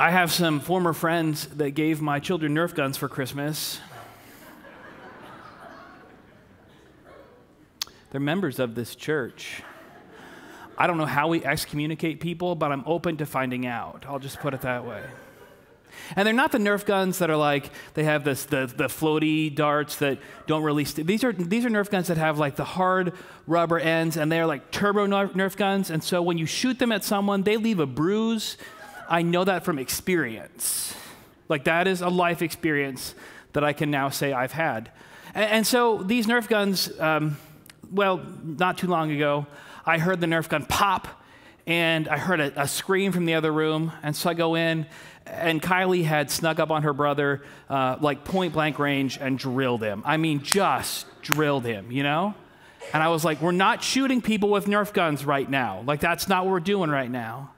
I have some former friends that gave my children Nerf guns for Christmas. They're members of this church. I don't know how we excommunicate people, but I'm open to finding out. I'll just put it that way. And they're not the Nerf guns that are like, they have the floaty darts that don't release. These are Nerf guns that have like the hard rubber ends, and they're like turbo Nerf guns. And so when you shoot them at someone, they leave a bruise. I know that from experience. Like that is a life experience that I can now say I've had. And so these Nerf guns, well, not too long ago, I heard the Nerf gun pop, and I heard a scream from the other room. And so I go in, and Kylie had snuck up on her brother, like point blank range, and drilled him. I mean, just drilled him, you know? And I was like, we're not shooting people with Nerf guns right now. Like, that's not what we're doing right now.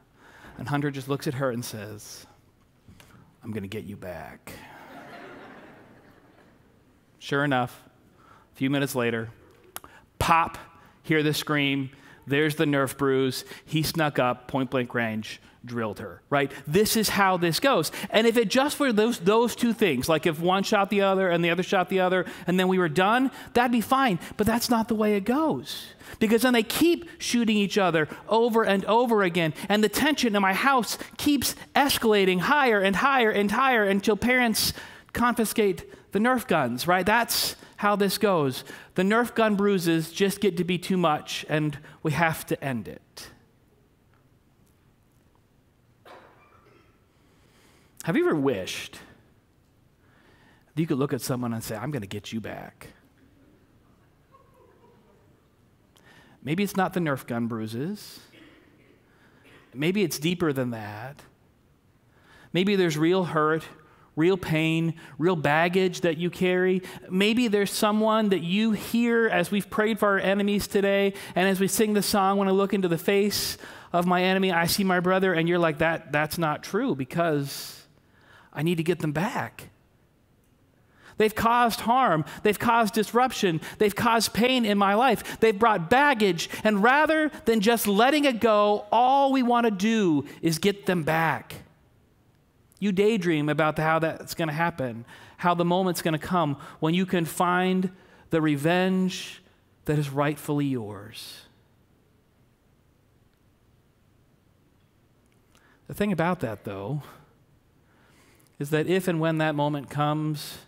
And Hunter just looks at her and says, I'm going to get you back. Sure enough, a few minutes later, pop, hear the scream, there's the Nerf bruise. He snuck up, point blank range, drilled her, right? This is how this goes. And if it just were those two things, like if one shot the other and the other shot the other, and then we were done, that'd be fine. But that's not the way it goes. Because then they keep shooting each other over and over again. And the tension in my house keeps escalating higher and higher and higher until parents confiscate the Nerf guns, right? That's how this goes. The Nerf gun bruises just get to be too much, and we have to end it. Have you ever wished that you could look at someone and say, I'm going to get you back? Maybe it's not the Nerf gun bruises. Maybe it's deeper than that. Maybe there's real hurt, real pain, real baggage that you carry. Maybe there's someone that you hear as we've prayed for our enemies today, and as we sing the song, when I look into the face of my enemy, I see my brother, and you're like, that's not true, because I need to get them back. They've caused harm. They've caused disruption. They've caused pain in my life. They've brought baggage. And rather than just letting it go, all we want to do is get them back. You daydream about how that's going to happen, how the moment's going to come when you can find the revenge that is rightfully yours. The thing about that, though, is that if and when that moment comes,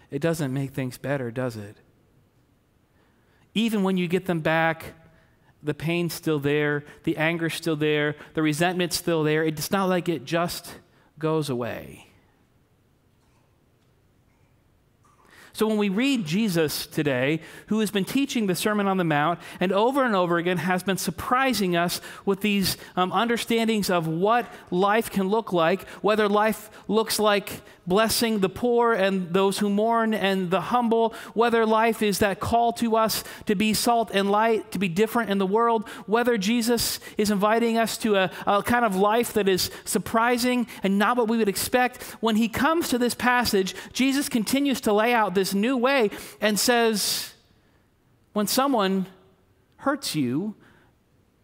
it doesn't make things better, does it? Even when you get them back, the pain's still there, the anger's still there, the resentment's still there. It's not like it just goes away. So when we read Jesus today, who has been teaching the Sermon on the Mount and over again has been surprising us with these understandings of what life can look like, whether life looks like blessing the poor and those who mourn and the humble, whether life is that call to us to be salt and light, to be different in the world, whether Jesus is inviting us to a kind of life that is surprising and not what we would expect. When he comes to this passage, Jesus continues to lay out this new way and says, when someone hurts you,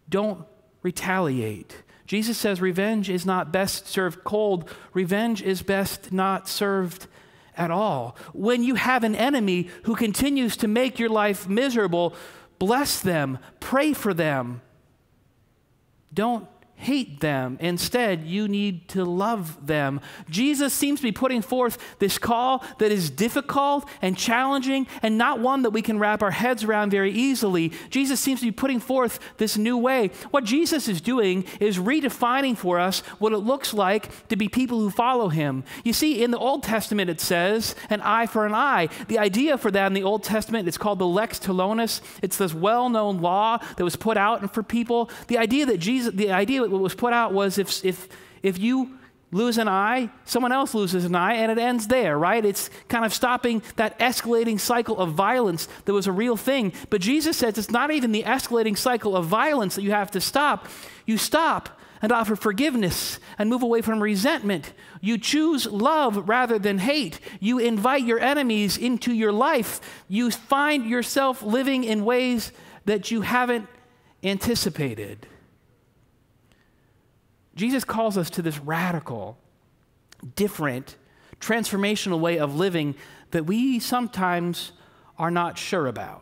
don't retaliate. Jesus says revenge is not best served cold. Revenge is best not served at all. When you have an enemy who continues to make your life miserable, bless them, pray for them. Don't hate them. Instead, you need to love them. Jesus seems to be putting forth this call that is difficult and challenging and not one that we can wrap our heads around very easily. Jesus seems to be putting forth this new way. What Jesus is doing is redefining for us what it looks like to be people who follow him. You see, in the Old Testament it says an eye for an eye. The idea for that in the Old Testament, it's called the lex talionis. It's this well-known law that was put out for people. The idea what was put out was if you lose an eye, someone else loses an eye, and it ends there, right? It's kind of stopping that escalating cycle of violence that was a real thing. But Jesus says it's not even the escalating cycle of violence that you have to stop. You stop and offer forgiveness and move away from resentment. You choose love rather than hate. You invite your enemies into your life. You find yourself living in ways that you haven't anticipated. Jesus calls us to this radical different, transformational way of living that we sometimes are not sure about.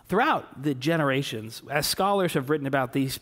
Throughout the generations, as scholars have written about this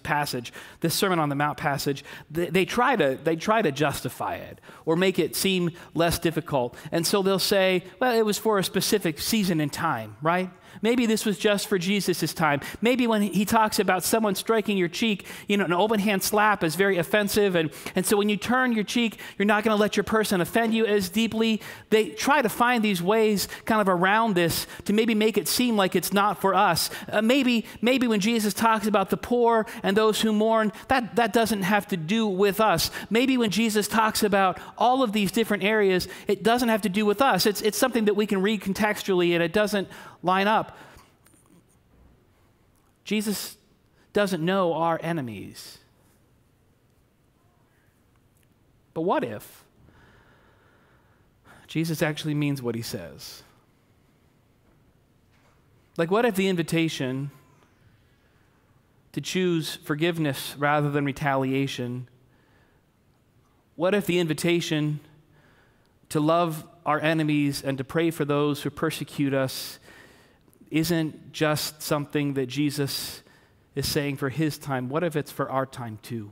Sermon on the Mount passage, they try to justify it or make it seem less difficult. And so they'll say, well, it was for a specific season and time, right? Maybe this was just for Jesus' time. Maybe when he talks about someone striking your cheek, an open hand slap is very offensive. And so when you turn your cheek, you're not going to let your person offend you as deeply. They try to find these ways kind of around this to maybe make it seem like it's not for us. Maybe when Jesus talks about the poor and those who mourn, that doesn't have to do with us. Maybe when Jesus talks about all of these different areas, it doesn't have to do with us. It's something that we can read contextually, and it doesn't line up. Jesus doesn't know our enemies. But what if Jesus actually means what he says? Like, what if the invitation to choose forgiveness rather than retaliation? What if the invitation to love our enemies and to pray for those who persecute us isn't just something that Jesus is saying for his time? What if it's for our time too?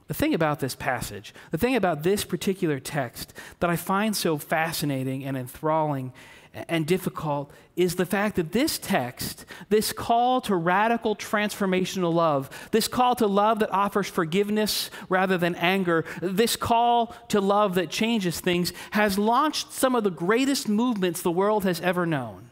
The thing about this passage, the thing about this particular text that I find so fascinating and enthralling and difficult is the fact that this text, this call to radical transformational love, this call to love that offers forgiveness rather than anger, this call to love that changes things, has launched some of the greatest movements the world has ever known.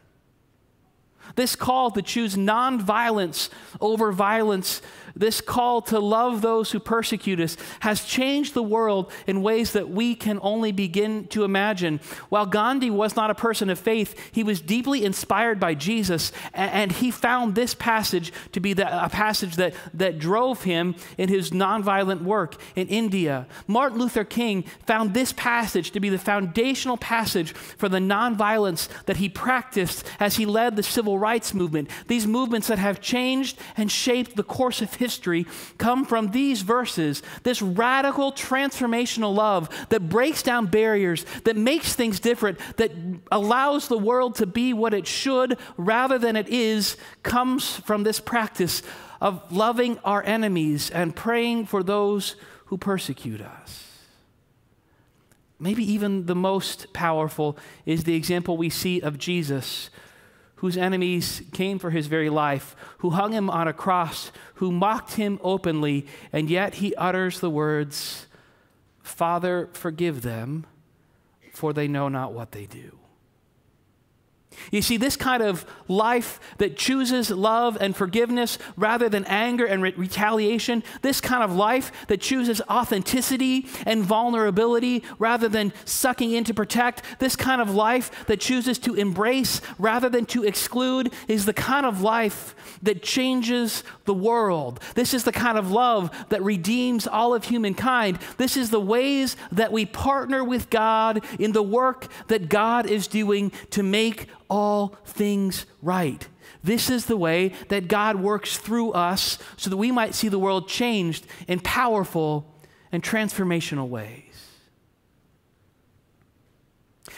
This call to choose nonviolence over violence, this call to love those who persecute us, has changed the world in ways that we can only begin to imagine. While Gandhi was not a person of faith, he was deeply inspired by Jesus, and he found this passage to be a passage that drove him in his nonviolent work in India. Martin Luther King found this passage to be the foundational passage for the nonviolence that he practiced as he led the civil rights movement. These movements that have changed and shaped the course of history come from these verses, this radical transformational love that breaks down barriers, that makes things different, that allows the world to be what it should rather than it is, comes from this practice of loving our enemies and praying for those who persecute us. Maybe even the most powerful is the example we see of Jesus, whose enemies came for his very life, who hung him on a cross, who mocked him openly, and yet he utters the words, "Father, forgive them, for they know not what they do." You see, this kind of life that chooses love and forgiveness rather than anger and retaliation, this kind of life that chooses authenticity and vulnerability rather than sucking in to protect, this kind of life that chooses to embrace rather than to exclude, is the kind of life that changes the world. This is the kind of love that redeems all of humankind. This is the ways that we partner with God in the work that God is doing to make all things right. This is the way that God works through us so that we might see the world changed in powerful and transformational ways.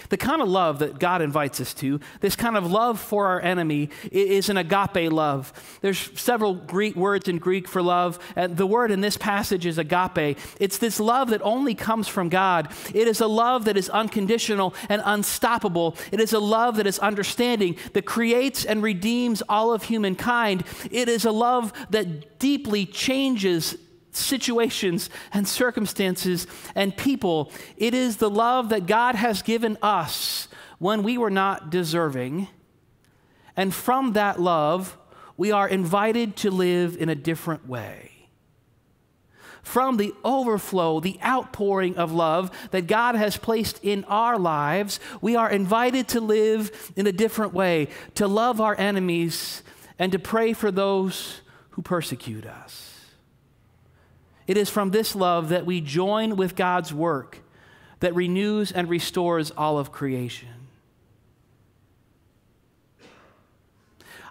The kind of love that God invites us to, this kind of love for our enemy, is an agape love. There's several Greek words in Greek for love, and the word in this passage is agape. It's this love that only comes from God. It is a love that is unconditional and unstoppable. It is a love that is understanding, that creates and redeems all of humankind. It is a love that deeply changes situations and circumstances and people. It is the love that God has given us when we were not deserving. And from that love, we are invited to live in a different way. From the overflow, the outpouring of love that God has placed in our lives, we are invited to live in a different way, to love our enemies and to pray for those who persecute us. It is from this love that we join with God's work that renews and restores all of creation.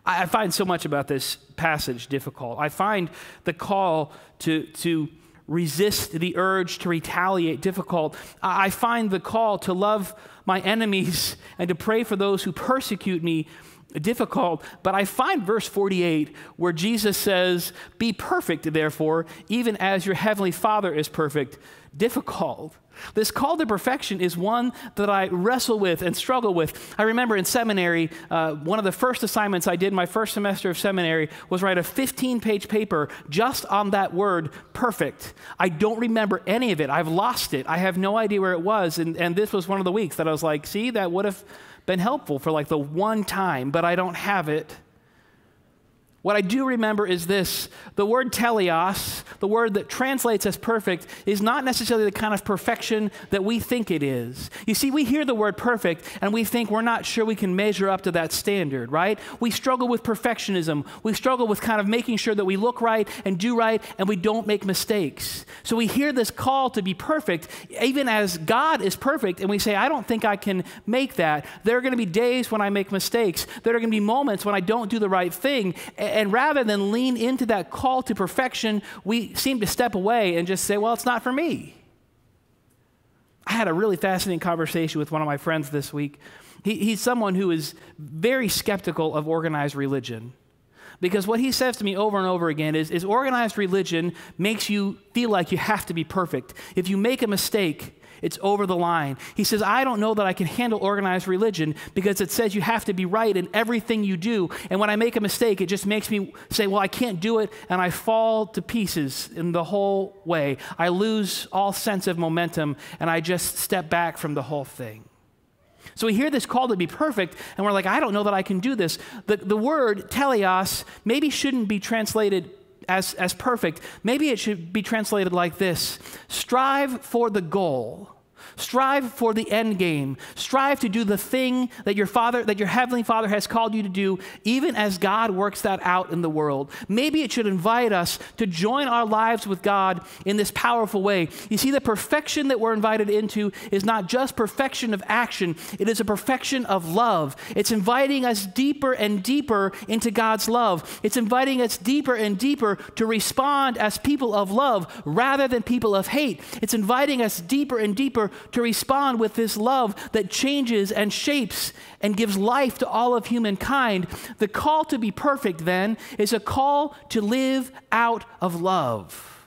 I find so much about this passage difficult. I find the call to resist the urge to retaliate difficult. I find the call to love my enemies and to pray for those who persecute me difficult. But I find verse 48 where Jesus says, "Be perfect, therefore, even as your heavenly Father is perfect," difficult. This call to perfection is one that I wrestle with and struggle with. I remember in seminary, one of the first assignments I did in my first semester of seminary was write a 15-page paper just on that word, perfect. I don't remember any of it. I've lost it. I have no idea where it was. And this was one of the weeks that I was like, see, that would have been helpful for like the one time, but I don't have it. What I do remember is this: the word teleos, the word that translates as perfect, is not necessarily the kind of perfection that we think it is. You see, we hear the word perfect and we think we're not sure we can measure up to that standard, right? We struggle with perfectionism. We struggle with kind of making sure that we look right and do right and we don't make mistakes. So we hear this call to be perfect, even as God is perfect, and we say, I don't think I can make that. There are going to be days when I make mistakes. There are going to be moments when I don't do the right thing. And rather than lean into that call to perfection, we seem to step away and just say, well, it's not for me. I had a really fascinating conversation with one of my friends this week. He's someone who is very skeptical of organized religion. Because what he says to me over and over again is organized religion makes you feel like you have to be perfect. If you make a mistake, it's over the line. He says, I don't know that I can handle organized religion because it says you have to be right in everything you do. And when I make a mistake, it just makes me say, well, I can't do it. And I fall to pieces in the whole way. I lose all sense of momentum and I just step back from the whole thing. So we hear this call to be perfect, and we're like, I don't know that I can do this. The word teleos maybe shouldn't be translated as perfect. Maybe it should be translated like this: strive for the goal. Strive for the end game. Strive to do the thing that your heavenly Father has called you to do, even as God works that out in the world. Maybe it should invite us to join our lives with God in this powerful way. You see, the perfection that we're invited into is not just perfection of action. It is a perfection of love. It's inviting us deeper and deeper into God's love. It's inviting us deeper and deeper to respond as people of love rather than people of hate. It's inviting us deeper and deeper to respond with this love that changes and shapes and gives life to all of humankind. The call to be perfect, then, is a call to live out of love.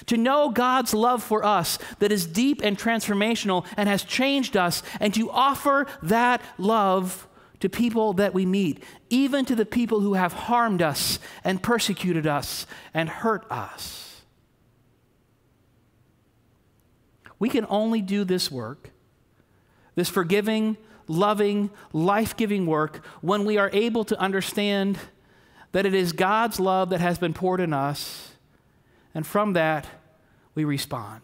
To know God's love for us that is deep and transformational and has changed us, and to offer that love to people that we meet, even to the people who have harmed us and persecuted us and hurt us. We can only do this work, this forgiving, loving, life-giving work, when we are able to understand that it is God's love that has been poured in us, and from that, we respond.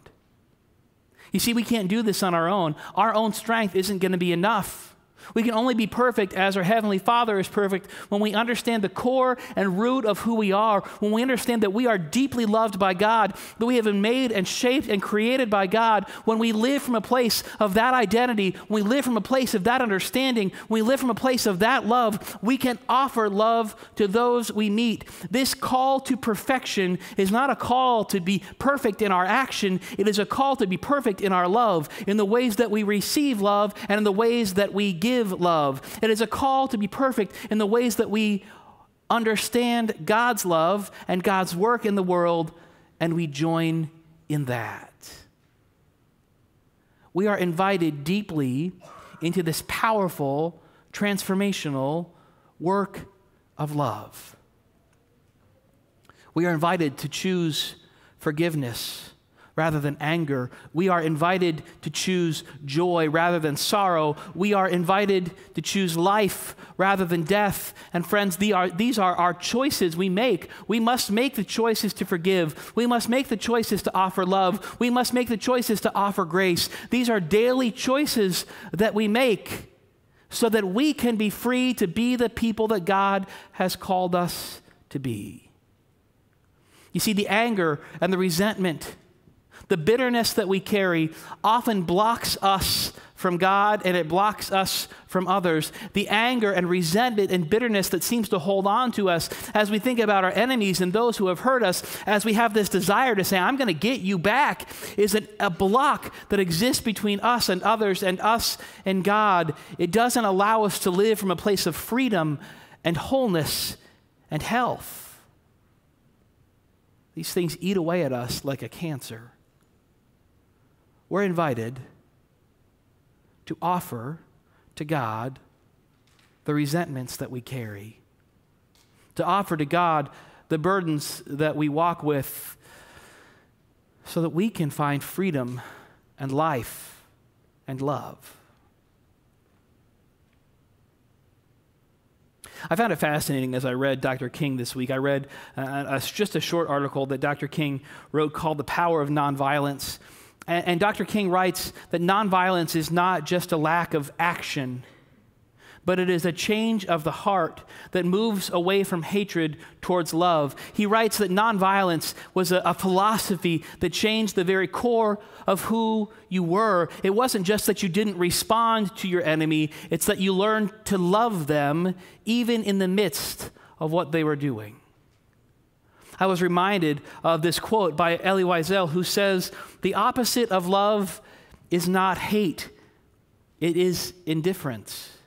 You see, we can't do this on our own. Our own strength isn't going to be enough. We can only be perfect as our Heavenly Father is perfect when we understand the core and root of who we are, when we understand that we are deeply loved by God, that we have been made and shaped and created by God, when we live from a place of that identity, when we live from a place of that understanding, when we live from a place of that love, we can offer love to those we meet. This call to perfection is not a call to be perfect in our action. It is a call to be perfect in our love, in the ways that we receive love and in the ways that we give love. It is a call to be perfect in the ways that we understand God's love and God's work in the world, and we join in that. We are invited deeply into this powerful, transformational work of love. We are invited to choose forgiveness rather than anger. We are invited to choose joy rather than sorrow. We are invited to choose life rather than death. And friends, these are our choices we make. We must make the choices to forgive. We must make the choices to offer love. We must make the choices to offer grace. These are daily choices that we make so that we can be free to be the people that God has called us to be. You see, the anger and the resentment, The bitterness that we carry often blocks us from God, and it blocks us from others. The anger and resentment and bitterness that seems to hold on to us as we think about our enemies and those who have hurt us, as we have this desire to say, I'm going to get you back, is a block that exists between us and others and us and God. It doesn't allow us to live from a place of freedom and wholeness and health. These things eat away at us like a cancer. We're invited to offer to God the resentments that we carry, to offer to God the burdens that we walk with so that we can find freedom and life and love. I found it fascinating as I read Dr. King this week. I read just a short article that Dr. King wrote called The Power of Nonviolence. And Dr. King writes that nonviolence is not just a lack of action, but it is a change of the heart that moves away from hatred towards love. He writes that nonviolence was a philosophy that changed the very core of who you were. It wasn't just that you didn't respond to your enemy, it's that you learned to love them even in the midst of what they were doing. I was reminded of this quote by Elie Wiesel, who says, "The opposite of love is not hate, it is indifference.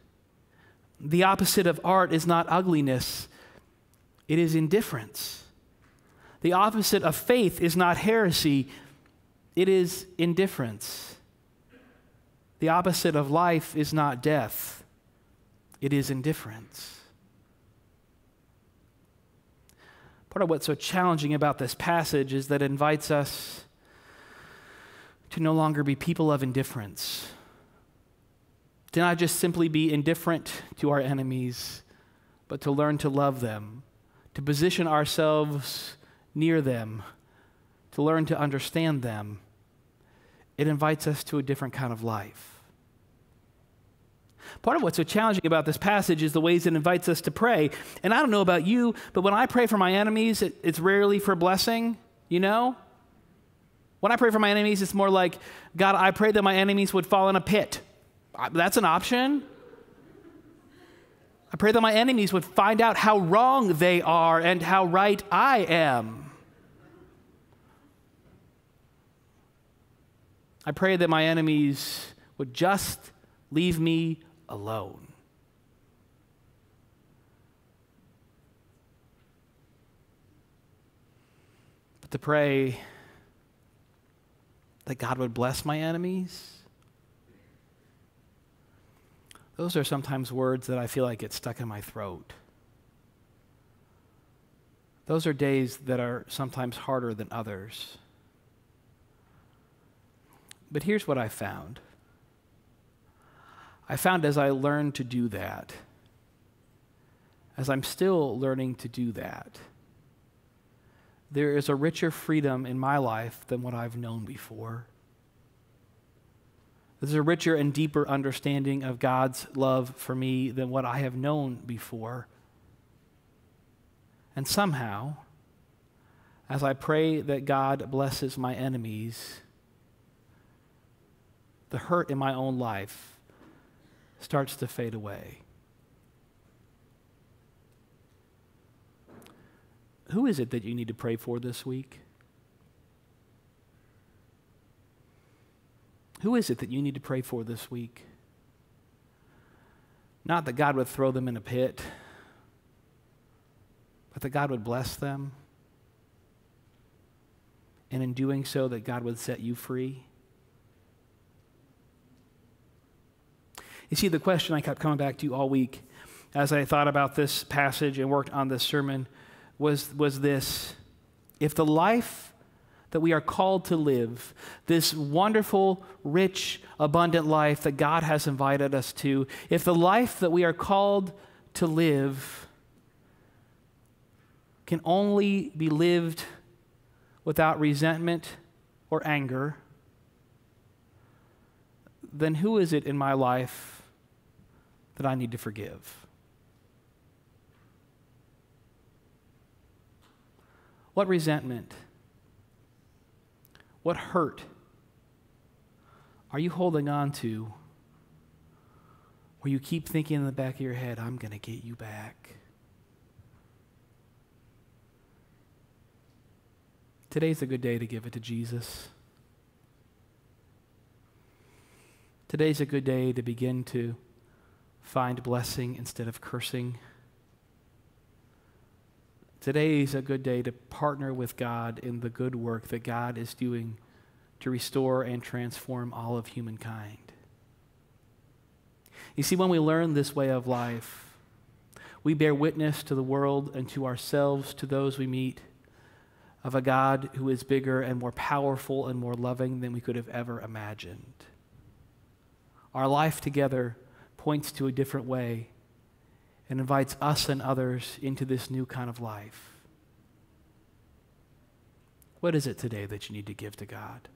The opposite of art is not ugliness, it is indifference. The opposite of faith is not heresy, it is indifference. The opposite of life is not death, it is indifference." Part of what's so challenging about this passage is that it invites us to no longer be people of indifference, to not just simply be indifferent to our enemies, but to learn to love them, to position ourselves near them, to learn to understand them. It invites us to a different kind of life. Part of what's so challenging about this passage is the ways it invites us to pray. And I don't know about you, but when I pray for my enemies, it's rarely for blessing, you know? When I pray for my enemies, it's more like, God, I pray that my enemies would fall in a pit. That's an option. I pray that my enemies would find out how wrong they are and how right I am. I pray that my enemies would just leave me alone. But to pray that God would bless my enemies, those are sometimes words that I feel like get stuck in my throat. Those are days that are sometimes harder than others. But here's what I found. I found as I learned to do that, as I'm still learning to do that, there is a richer freedom in my life than what I've known before. There's a richer and deeper understanding of God's love for me than what I have known before. And somehow, as I pray that God blesses my enemies, the hurt in my own life starts to fade away. Who is it that you need to pray for this week? Who is it that you need to pray for this week? Not that God would throw them in a pit, but that God would bless them, and in doing so, that God would set you free. You see, the question I kept coming back to all week as I thought about this passage and worked on this sermon was this: if the life that we are called to live, this wonderful, rich, abundant life that God has invited us to, if the life that we are called to live can only be lived without resentment or anger, then who is it in my life that I need to forgive? What resentment? What hurt are you holding on to where you keep thinking in the back of your head, I'm going to get you back? Today's a good day to give it to Jesus. Today's a good day to begin to find blessing instead of cursing. Today's a good day to partner with God in the good work that God is doing to restore and transform all of humankind. You see, when we learn this way of life, we bear witness to the world and to ourselves, to those we meet, of a God who is bigger and more powerful and more loving than we could have ever imagined. Our life together points to a different way and invites us and others into this new kind of life. What is it today that you need to give to God?